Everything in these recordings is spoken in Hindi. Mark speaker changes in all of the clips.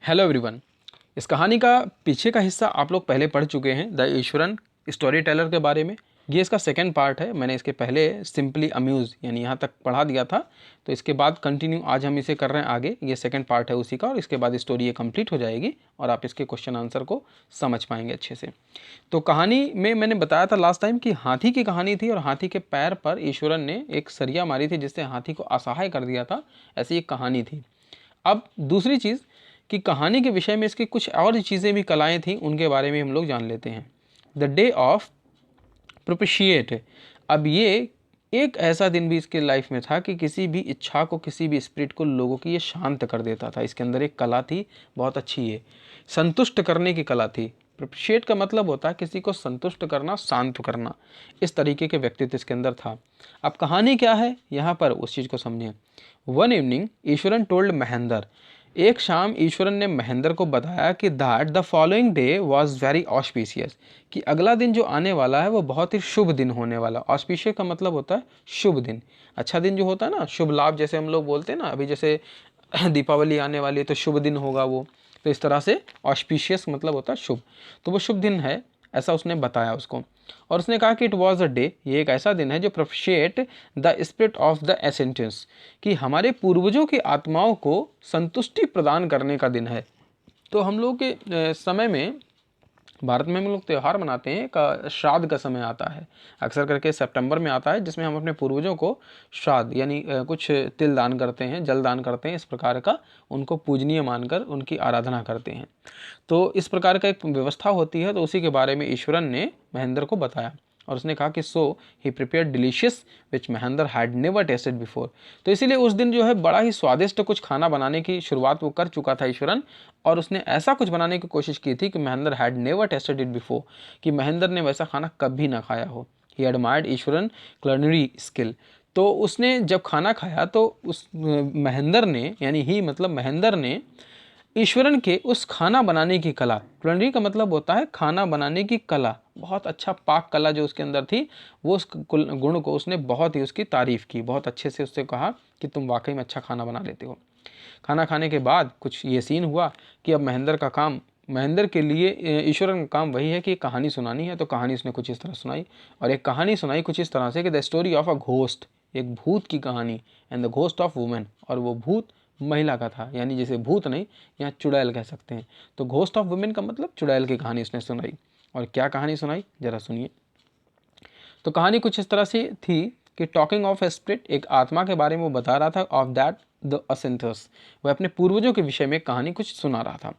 Speaker 1: Hello everyone. इस कहानी का पीछे का हिस्सा आप लोग पहले पढ़ चुके हैं, द ईश्वरन स्टोरी टेलर के बारे में। ये इसका सेकंड पार्ट है। मैंने इसके पहले सिंपली अम्यूज़ यानी यहाँ तक पढ़ा दिया था, तो इसके बाद कंटिन्यू आज हम इसे कर रहे हैं आगे। ये सेकंड पार्ट है उसी का, और इसके बाद स्टोरी ये कंप्लीट हो जाएगी और आप इसके क्वेश्चन आंसर को समझ पाएंगे अच्छे से। तो कहानी में मैंने बताया था लास्ट टाइम कि हाथी की कहानी थी, और हाथी के पैर पर ईश्वरन ने एक सरिया मारी थी जिससे हाथी को असहाय कर दिया था। ऐसी एक कहानी थी। अब दूसरी चीज़ कि कहानी के विषय में इसकी कुछ और चीज़ें भी कलाएँ थीं, उनके बारे में हम लोग जान लेते हैं। The day of propitiate. अब ये एक ऐसा दिन भी इसके लाइफ में था कि किसी भी इच्छा को, किसी भी स्पिरिट को, लोगों की ये शांत कर देता था। इसके अंदर एक कला थी, बहुत अच्छी है, संतुष्ट करने की कला थी। प्रोपिशिएट का मतलब होता है किसी को संतुष्ट करना, शांत करना। इस तरीके के व्यक्तित्व इसके अंदर था। अब कहानी क्या है यहाँ पर उस चीज़ को समझें। One evening Eswaran told Mahendra. एक शाम ईश्वरन ने महेंद्र को बताया कि that the following day was very auspicious, कि अगला दिन जो आने वाला है वो बहुत ही शुभ दिन होने वाला। ऑस्पिशियस का मतलब होता है शुभ दिन, अच्छा दिन जो होता है ना, शुभ लाभ, जैसे हम लोग बोलते हैं ना, अभी जैसे दीपावली आने वाली है तो शुभ दिन होगा वो, तो इस तरह से ऑस्पिशियस मतलब होता है शुभ। तो वो शुभ दिन है, ऐसा उसने बताया उसको। और उसने कहा कि इट वॉज अ डे, ये एक ऐसा दिन है जो प्रोफिशिएट द स्पिरिट ऑफ द एसेंटेंस, कि हमारे पूर्वजों की आत्माओं को संतुष्टि प्रदान करने का दिन है। तो हम लोग के समय में, भारत में हम लोग त्यौहार मनाते हैं, का श्राद्ध का समय आता है, अक्सर करके सितंबर में आता है, जिसमें हम अपने पूर्वजों को श्राद्ध यानी कुछ तिल दान करते हैं, जल दान करते हैं, इस प्रकार का उनको पूजनीय मानकर उनकी आराधना करते हैं। तो इस प्रकार का एक व्यवस्था होती है। तो उसी के बारे में ईश्वरन ने महेंद्र को बताया, और उसने कहा कि so he prepare delicious which Mahendra had never tasted before. तो इसीलिए उस दिन जो है बड़ा ही स्वादिष्ट कुछ खाना बनाने की शुरुआत वो कर चुका था ईश्वरन, और उसने ऐसा कुछ बनाने की कोशिश की थी कि Mahendra had never tested it before, कि महेंद्र ने वैसा खाना कभी ना खाया हो। ही एडमायर्ड ईश्वरन क्लिनरी स्किल। तो उसने जब खाना खाया तो उस महेंद्र ने, यानी ही मतलब महेंद्र ने ईश्वरन के उस खाना बनाने की कला, कुलिनरी का मतलब होता है खाना बनाने की कला, बहुत अच्छा पाक कला जो उसके अंदर थी, वो उस गुण को उसने बहुत ही उसकी तारीफ की, बहुत अच्छे से उससे कहा कि तुम वाकई में अच्छा खाना बना लेते हो। खाना खाने के बाद कुछ ये सीन हुआ कि अब महेंद्र का काम, महेंद्र के लिए ईश्वरन का काम वही है कि कहानी सुनानी है। तो कहानी उसने कुछ इस तरह सुनाई, और एक कहानी सुनाई कुछ इस तरह से कि the story of a ghost, एक भूत की कहानी, and the ghost of women, और वो भूत महिला का था, यानी जैसे भूत नहीं, यहाँ चुड़ैल कह सकते हैं। तो घोस्ट ऑफ वुमेन का मतलब चुड़ैल की कहानी उसने सुनाई। और क्या कहानी सुनाई जरा सुनिए। तो कहानी कुछ इस तरह से थी कि टॉकिंग ऑफ ए स्पिरिट, एक आत्मा के बारे में वो बता रहा था, ऑफ दैट द असेंथस, वह अपने पूर्वजों के विषय में कहानी कुछ सुना रहा था।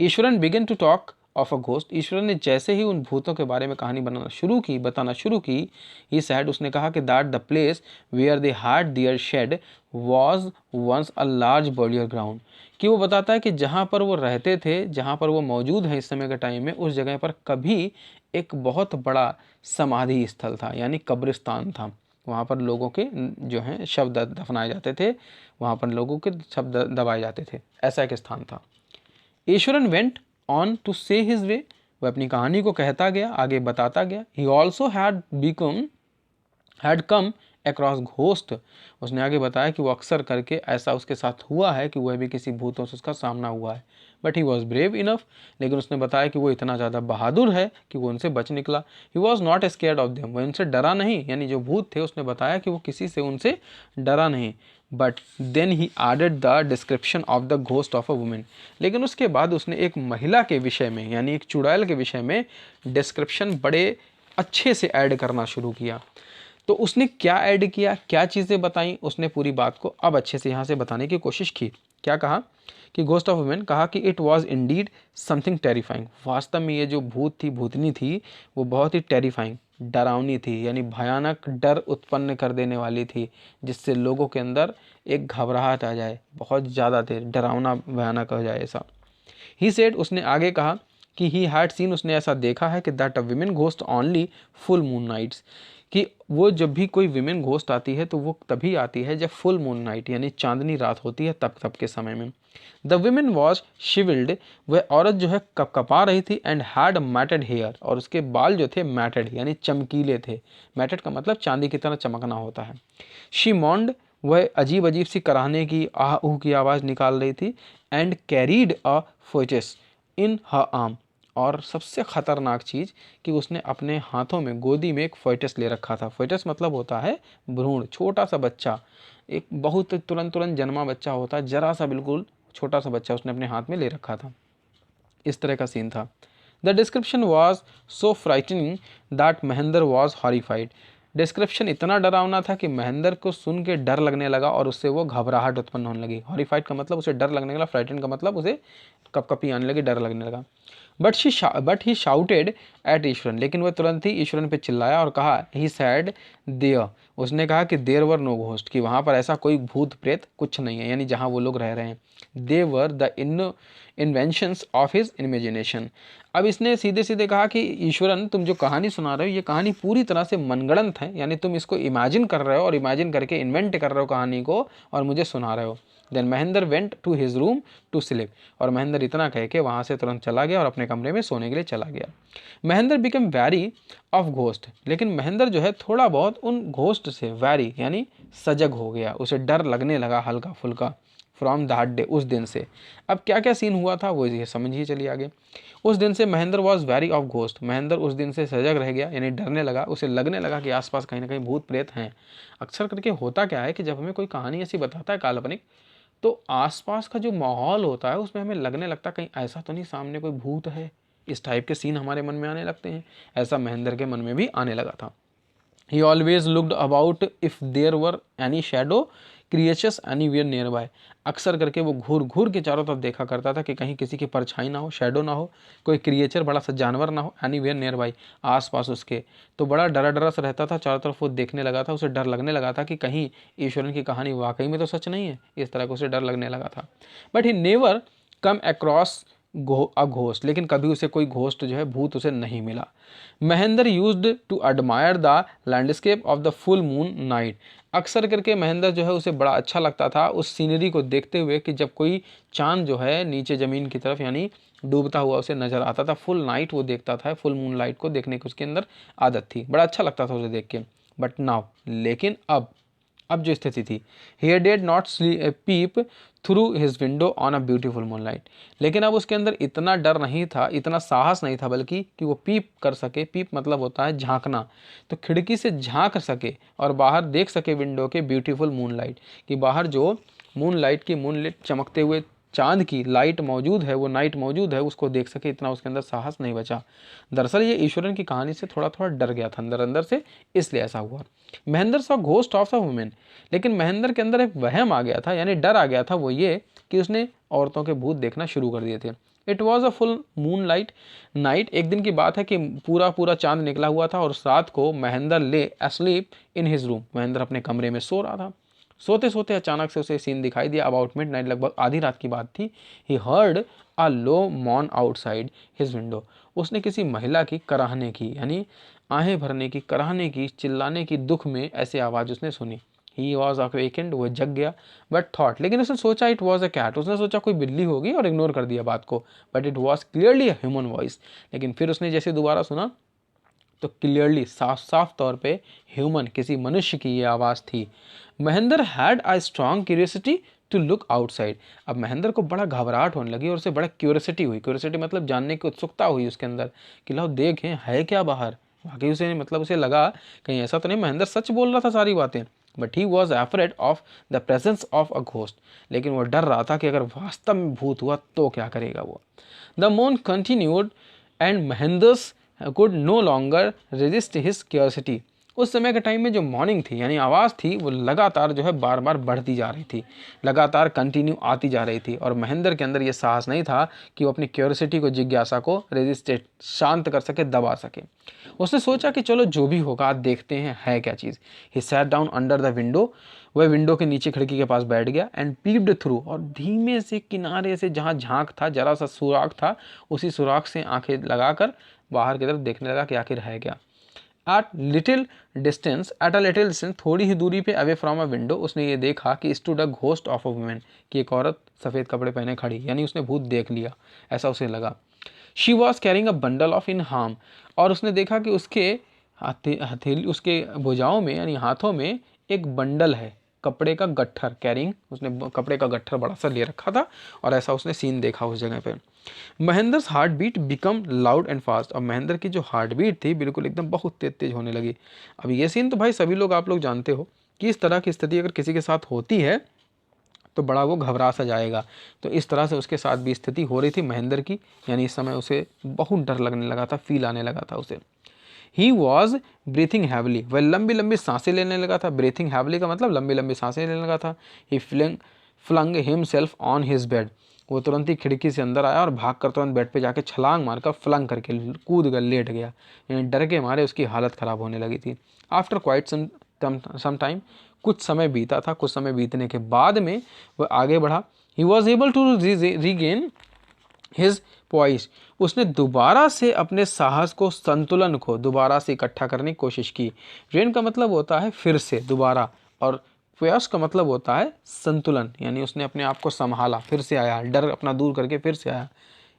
Speaker 1: Eshwaran begin to talk of a ghost, Eshwaran ने जैसे ही उन भूतों के बारे में कहानी बताना शुरू की, ही सैड, उसने कहा कि that the place where they had their shed was once a large burial ground, कि वो बताता है कि जहाँ पर वो रहते थे, जहाँ पर वो मौजूद है इस समय के टाइम में, उस जगह पर कभी एक बहुत बड़ा समाधि स्थल था, यानी कब्रिस्तान था। वहाँ पर लोगों के जो हैं शव दफनाए जाते थे, वहाँ पर लोगों के शव दबाए जाते थे, ऐसा एक स्थान था। ईश्वरन वेंट ऑन टू से हिज वे, वह अपनी कहानी को कहता गया, आगे बताता गया। He also had come across ghost, उसने आगे बताया कि वो अक्सर करके ऐसा उसके साथ हुआ है कि वह भी किसी भूतों से उसका सामना हुआ है। But he was brave enough, लेकिन उसने बताया कि वो इतना ज़्यादा बहादुर है कि वो उनसे बच निकला। He was not scared of them, वह उनसे डरा नहीं, यानी जो भूत थे उसने बताया कि वो किसी से उनसे डरा नहीं। But then he added the description of the ghost of a women, लेकिन उसके बाद उसने एक महिला के विषय में, यानी एक चुड़ैल के विषय में डिस्क्रिप्शन बड़े अच्छे से ऐड करना शुरू किया। तो उसने क्या ऐड किया, क्या चीज़ें बताई, उसने पूरी बात को अब अच्छे से यहाँ से बताने की कोशिश की। क्या कहा कि घोस्ट ऑफ वुमेन, कहा कि it was Indeed something terrifying, वास्तव में ये जो भूत थी, भूतनी थी, वो बहुत ही टेरिफाइंग, डरावनी थी, यानी भयानक डर उत्पन्न कर देने वाली थी, जिससे लोगों के अंदर एक घबराहट आ जाए, बहुत ज़्यादा थे, डरावना भयानक हो जाए ऐसा। ही सेड, उसने आगे कहा कि ही हैड सीन, उसने ऐसा देखा है कि that a women ghost only full moon nights, कि वो जब भी कोई विमेन घोस्ट आती है तो वो तभी आती है जब फुल मून नाइट यानी चांदनी रात होती है, तब के समय में। द विमेन वॉज शिविल्ड, वह औरत जो है कपकपा रही थी, एंड हैड मैटेड हेयर, और उसके बाल जो थे मैटेड यानी चमकीले थे। मैटेड का मतलब चांदी की तरह चमकना होता है। शी मॉन्ड, वह अजीब अजीब सी कराहने की आह ऊह की आवाज़ निकाल रही थी। And carried a foetus in her arm, और सबसे खतरनाक चीज़ कि उसने अपने हाथों में गोदी में एक फोइटस ले रखा था। फोइटस मतलब होता है भ्रूण, छोटा सा बच्चा, एक बहुत तुरंत तुरंत जन्मा बच्चा होता है, जरा सा बिल्कुल छोटा सा बच्चा उसने अपने हाथ में ले रखा था। इस तरह का सीन था। The description was so frightening that Mahendra was horrified. Description इतना डरावना था कि महेंद्र को सुन के डर लगने लगा और उससे वो घबराहट उत्पन्न होने लगी। हॉरिफाइड का मतलब उसे डर लगने लगा, फ्राइटन का मतलब उसे कपकपी आने लगी, डर लगने लगा। But he shouted at Eswaran, लेकिन वह तुरंत ही ईश्वरन पे चिल्लाया और कहा, ही सैड देयर, उसने कहा कि देयर वर नो घोस्ट, कि वहाँ पर ऐसा कोई भूत प्रेत कुछ नहीं है, यानी जहाँ वो लोग रह रहे हैं। They were the inventions of his imagination. अब इसने सीधे सीधे कहा कि ईश्वरन, तुम जो कहानी सुना रहे हो ये कहानी पूरी तरह से मनगढ़ंत है, यानी तुम इसको इमेजिन कर रहे हो और इमेजिन करके इन्वेंट कर रहे हो कहानी को और मुझे सुना रहे हो। Then Mahendra went to his room to sleep, और महेंद्र इतना कह के वहाँ से तुरंत चला गया और अपने कमरे में सोने के लिए चला गया। Mahendra become wary of ghost, लेकिन महेंद्र जो है थोड़ा बहुत उन घोस्ट से वैरी यानी सजग हो गया, उसे डर लगने लगा हल्का फुल्का। फ्रॉम दैट डे, उस दिन से। अब क्या क्या सीन हुआ था वो ये समझिए चलिए आगे। उस दिन से Mahendra was very of ghost, Mahendra उस दिन से सजग रह गया, यानी डरने लगा, उसे लगने लगा कि आसपास कहीं ना कहीं भूत प्रेत हैं। अक्सर करके होता क्या है कि जब हमें कोई कहानी ऐसी बताता है काल्पनिक, तो आसपास का जो माहौल होता है उसमें हमें लगने लगता है कहीं ऐसा तो नहीं सामने कोई भूत है, इस टाइप के सीन हमारे मन में आने लगते हैं। ऐसा महेंद्र के मन में भी आने लगा था। He always looked about if there were any shadow creatures anywhere nearby। अक्सर करके वो घूर घूर के चारों तरफ देखा करता था कि कहीं किसी की परछाई ना हो, शैडो ना हो, कोई क्रिएचर बड़ा सा जानवर ना हो, एनीवेयर नियर बाई, आस पास उसके। तो बड़ा डरा डरा सा रहता था, चारों तरफ वो देखने लगा था, उसे डर लगने लगा था कि कहीं ईश्वरन की कहानी वाकई में तो सच नहीं है, इस तरह का उसे डर लगने लगा था। But he never come across a ghost, लेकिन कभी उसे कोई घोस्ट जो है भूत उसे नहीं मिला। Mahendra used to admire the landscape of the full moon night. अक्सर करके महेंद्र जो है उसे बड़ा अच्छा लगता था उस सीनरी को देखते हुए कि जब कोई चांद जो है नीचे ज़मीन की तरफ यानी डूबता हुआ उसे नज़र आता था। फुल नाइट वो देखता था, फुल मून लाइट को देखने की उसके अंदर आदत थी, बड़ा अच्छा लगता था उसे देख के। बट नाउ, लेकिन अब जो स्थिति थी, he did not peep through his window on a beautiful moonlight. लेकिन अब उसके अंदर इतना डर नहीं था, इतना साहस नहीं था, बल्कि कि वो पीप कर सके। पीप मतलब होता है झांकना, तो खिड़की से झांक सके और बाहर देख सके विंडो के ब्यूटीफुल मूनलाइट, कि बाहर जो मूनलाइट की मूनलाइट चमकते हुए चांद की लाइट मौजूद है, वो नाइट मौजूद है, उसको देख सके, इतना उसके अंदर साहस नहीं बचा। दरअसल ये ईश्वरन की कहानी से थोड़ा थोड़ा डर गया था अंदर अंदर से, इसलिए ऐसा हुआ। Mahendra saw ghost of a women, लेकिन महेंद्र के अंदर एक वहम आ गया था, यानी डर आ गया था, वो ये कि उसने औरतों के भूत देखना शुरू कर दिए थे। It was a full moon light night, एक दिन की बात है कि पूरा पूरा चांद निकला हुआ था और उस रात को महेंद्र ले asleep in his room, Mahendra अपने कमरे में सो रहा था। सोते सोते अचानक से उसे सीन दिखाई दिया। अबाउट मिडनाइट, लगभग आधी रात की बात थी। He heard a low moan outside his window, उसने किसी महिला की कराहने की, यानी आहें भरने की, कराहने की, चिल्लाने की, दुख में ऐसी आवाज़ उसने सुनी। ही वॉज अवेकेंड, वो जग गया। बट थॉट, लेकिन उसने सोचा इट वॉज अ कैट, उसने सोचा कोई बिल्ली होगी और इग्नोर कर दिया बात को। But it was clearly a human voice, लेकिन फिर उसने जैसे दोबारा सुना तो क्लियरली साफ साफ तौर पे ह्यूमन, किसी मनुष्य की ये आवाज़ थी। Mahendra had a strong curiosity to look outside. अब महेंद्र को बड़ा घबराहट होने लगी और उसे बड़ा क्यूरियोसिटी हुई। क्यूरियोसिटी मतलब जानने की उत्सुकता हुई उसके अंदर कि लाओ देखें है क्या बाहर। वाकई उसे मतलब उसे लगा कहीं ऐसा तो नहीं महेंद्र सच बोल रहा था सारी बातें। But he was afraid of the presence of a ghost, लेकिन वो डर रहा था कि अगर वास्तव में भूत हुआ तो क्या करेगा वो। The moon continued and Mahendras could no longer resist his curiosity। उस समय के टाइम में जो मॉर्निंग थी यानी आवाज़ थी वो लगातार जो है बार बार बढ़ती जा रही थी, लगातार कंटिन्यू आती जा रही थी, और महेंद्र के अंदर ये साहस नहीं था कि वो अपनी क्यूरियोसिटी को, जिज्ञासा को रेजिस्टेट, शांत कर सके, दबा सके। उसने सोचा कि चलो जो भी होगा आज देखते हैं है क्या चीज़। He sat down under the window, वह विंडो के नीचे खिड़की के पास बैठ गया। एंड पीप्ड थ्रू, और धीमे से किनारे से जहाँ झांक था, जरा सा सुराख था, उसी सुराख से आंखें लगाकर बाहर की तरफ देखने लगा कि आखिर है क्या। एट अ लिटिल डिस्टेंस, थोड़ी ही दूरी पे अवे फ्रॉम अ विंडो, उसने ये देखा कि stood a ghost of a women, कि एक औरत सफ़ेद कपड़े पहने खड़ी, यानी उसने भूत देख लिया, ऐसा उसे लगा। She was carrying a bundle of in harm, और उसने देखा कि उसके हथेली, उसके भुजाओं में यानी हाथों में एक बंडल है, कपड़े का गट्ठर, कैरिंग, उसने कपड़े का गट्ठर बड़ा सा ले रखा था और ऐसा उसने सीन देखा उस जगह पे। Mahendra's heart beat become loud and fast, अब महेंद्र की जो हार्ट बीट थी बिल्कुल एकदम बहुत तेज तेज होने लगी। अब ये सीन तो भाई सभी लोग आप लोग जानते हो कि इस तरह की स्थिति अगर किसी के साथ होती है तो बड़ा वो घबरा सा जाएगा। तो इस तरह से उसके साथ भी स्थिति हो रही थी महेंद्र की, यानी इस समय उसे बहुत डर लगने लगा था, फील आने लगा था उसे। ही वॉज ब्रीथिंग हैवली, वह लंबी लंबी सांसें लेने लगा था। ब्रीथिंग हैवली का मतलब लंबी लंबी सांसें लेने लगा था। He flung himself on his bed, वो तुरंत ही खिड़की से अंदर आया और भाग कर तुरंत बेड पे जाके छलांग मारकर फ्लंग करके कूद कर लेट गया, यानी डर के मारे उसकी हालत ख़राब होने लगी थी। आफ्टर क्वाइट सम टाइम, कुछ समय बीता था, कुछ समय बीतने के बाद में वह आगे बढ़ा। He was able to regain his poise, उसने दोबारा से अपने साहस को, संतुलन को दोबारा से इकट्ठा करने की कोशिश की। रेन का मतलब होता है फिर से, दोबारा, और प्रयास का मतलब होता है संतुलन, यानी उसने अपने आप को संभाला, फिर से आया, डर अपना दूर करके फिर से आया।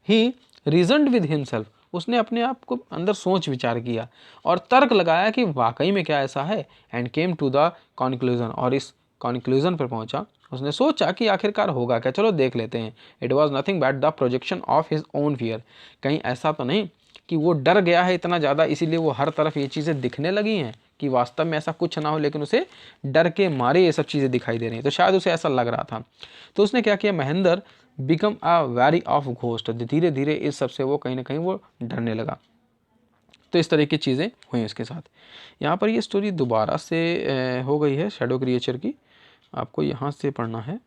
Speaker 1: ही रीजनड विद हिमसेल्फ, उसने अपने आप को अंदर सोच विचार किया और तर्क लगाया कि वाकई में क्या ऐसा है। And came to the conclusion, और इस कॉन्क्लूजन पर पहुंचा। उसने सोचा कि आखिरकार होगा क्या, चलो देख लेते हैं। It was nothing but the projection of his own fear, कहीं ऐसा तो नहीं कि वो डर गया है इतना ज़्यादा इसीलिए वो हर तरफ ये चीज़ें दिखने लगी हैं, कि वास्तव में ऐसा कुछ ना हो लेकिन उसे डर के मारे ये सब चीज़ें दिखाई दे रही हैं, तो शायद उसे ऐसा लग रहा था। तो उसने क्या किया, Mahendra become a very of ghost, धीरे धीरे इस सब से वो कहीं ना कहीं वो डरने लगा। तो इस तरह की चीज़ें हुई उसके साथ। यहाँ पर ये स्टोरी दोबारा से हो गई है शैडो क्रिएचर की, आपको यहाँ से पढ़ना है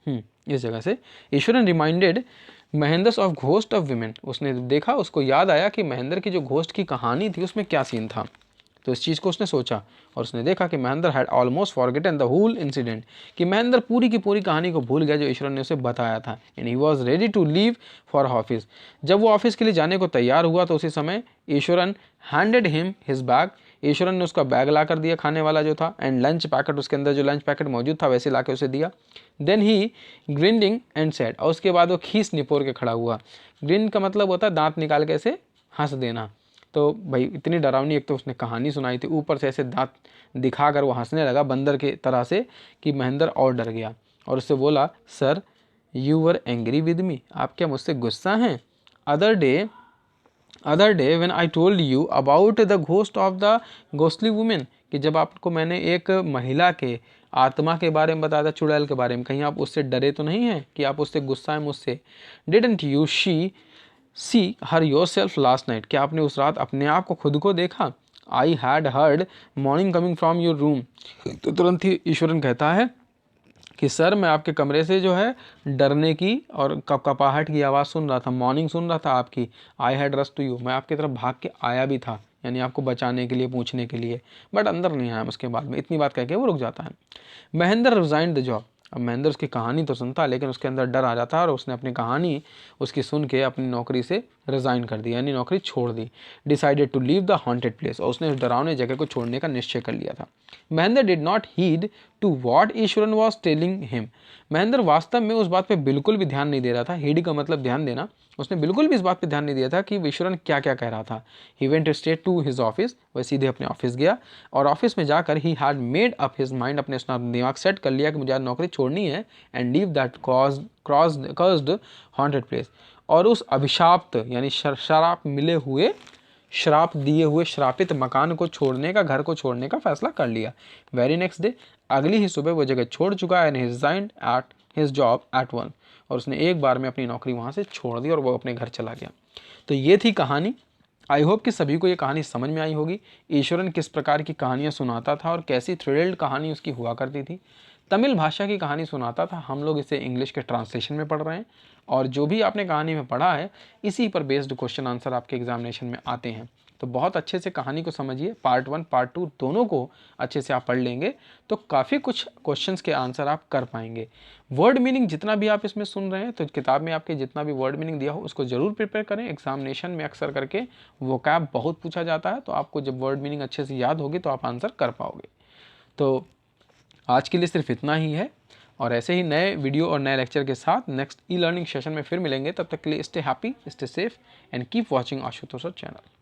Speaker 1: इस जगह से। Eshwaran reminded Mahendras of ghost of women, उसने देखा, उसको याद आया कि महेंद्र की जो घोस्ट की कहानी थी उसमें क्या सीन था। तो इस चीज़ को उसने सोचा और उसने देखा कि Mahendra had almost forgotten the whole incident, कि महेंद्र पूरी की पूरी कहानी को भूल गया जो ईश्वर ने उसे बताया था। And he was ready to leave for office, जब वो ऑफिस के लिए जाने को तैयार हुआ तो उसी समय Eswaran handed him his bag, Eswaran ने उसका बैग ला कर दिया खाने वाला जो था, एंड लंच पैकेट, उसके अंदर जो लंच पैकेट मौजूद था वैसे ला के उसे दिया। Then he grinding and said, और उसके बाद वो खीस निपोर के खड़ा हुआ। ग्रिन का मतलब होता है दांत निकाल के ऐसे हंस देना। तो भाई इतनी डरावनी एक तो उसने कहानी सुनाई थी, ऊपर से ऐसे दांत दिखाकर वो हंसने लगा बंदर के तरह से, कि महेंद्र और डर गया और उससे बोला, sir you were angry with me, आप क्या मुझसे गुस्सा हैं? Other day when I told you about the ghost of the ghostly women, कि जब आपको मैंने एक महिला के आत्मा के बारे में बताया था, चुड़ैल के बारे में, कहीं आप उससे डरे तो नहीं हैं कि आप उससे गुस्सा है मुझसे? Didn't you see her yourself last night, क्या आपने उस रात अपने आप को खुद को देखा? I had heard morning coming from your room, तो तुरंत ही ईश्वरन कहता है कि सर मैं आपके कमरे से जो है डरने की और कपकपाहट की आवाज़ सुन रहा था, मॉर्निंग सुन रहा था आपकी। I had rush to you, मैं आपकी तरफ भाग के आया भी था, यानी आपको बचाने के लिए, पूछने के लिए, बट अंदर नहीं आया उसके बाद में। इतनी बात कह के वो रुक जाता है। महेंद्र रिजाइन द जॉब, अब महेंद्र उसकी कहानी तो सुनता लेकिन उसके अंदर डर आ जाता है और उसने अपनी कहानी उसकी सुन के अपनी नौकरी से रिज़ाइन कर दी, यानी नौकरी छोड़ दी। Decided to leave the haunted place, और उसने उस डरावने जगह को छोड़ने का निश्चय कर लिया था। Mahendra did not heed to what Eshwaran was telling him, Mahendra वास्तव में उस बात पे बिल्कुल भी ध्यान नहीं दे रहा था। हीड का मतलब ध्यान देना, उसने बिल्कुल भी इस बात पे ध्यान नहीं दिया था कि ईश्वरन क्या क्या कह रहा था। He went straight to his office, वह सीधे अपने ऑफिस गया और ऑफिस में जाकर he had made up his mind, अपने उसने दिमाग सेट कर लिया कि मुझे आज नौकरी छोड़नी है, and leave that caused haunted place, और उस अभिशाप्त यानी श्राप दिए हुए श्रापित मकान को छोड़ने का, घर को छोड़ने का फैसला कर लिया। वेरी नेक्स्ट डे, अगली ही सुबह वो जगह छोड़ चुका है, and he resigned at his job at one, और उसने एक बार में अपनी नौकरी वहाँ से छोड़ दी और वो अपने घर चला गया। तो ये थी कहानी। आई होप कि सभी को ये कहानी समझ में आई होगी। ईश्वरन किस प्रकार की कहानियाँ सुनाता था और कैसी थ्रिल्ड कहानी उसकी हुआ करती थी। तमिल भाषा की कहानी सुनाता था, हम लोग इसे इंग्लिश के ट्रांसलेशन में पढ़ रहे हैं, और जो भी आपने कहानी में पढ़ा है इसी पर बेस्ड क्वेश्चन आंसर आपके एग्जामिनेशन में आते हैं। तो बहुत अच्छे से कहानी को समझिए, पार्ट 1 पार्ट 2 दोनों को अच्छे से आप पढ़ लेंगे तो काफ़ी कुछ क्वेश्चंस के आंसर आप कर पाएंगे। वर्ड मीनिंग जितना भी आप इसमें सुन रहे हैं, तो किताब में आपके जितना भी वर्ड मीनिंग दिया हो उसको ज़रूर प्रिपेयर करें। एग्जामिनेशन में अक्सर करके वोकैब बहुत पूछा जाता है, तो आपको जब वर्ड मीनिंग अच्छे से याद होगी तो आप आंसर कर पाओगे। तो आज के लिए सिर्फ इतना ही है, और ऐसे ही नए वीडियो और नए लेक्चर के साथ नेक्स्ट ई लर्निंग सेशन में फिर मिलेंगे। तब तक के लिए stay happy, stay safe and keep watching Ashutosh channel.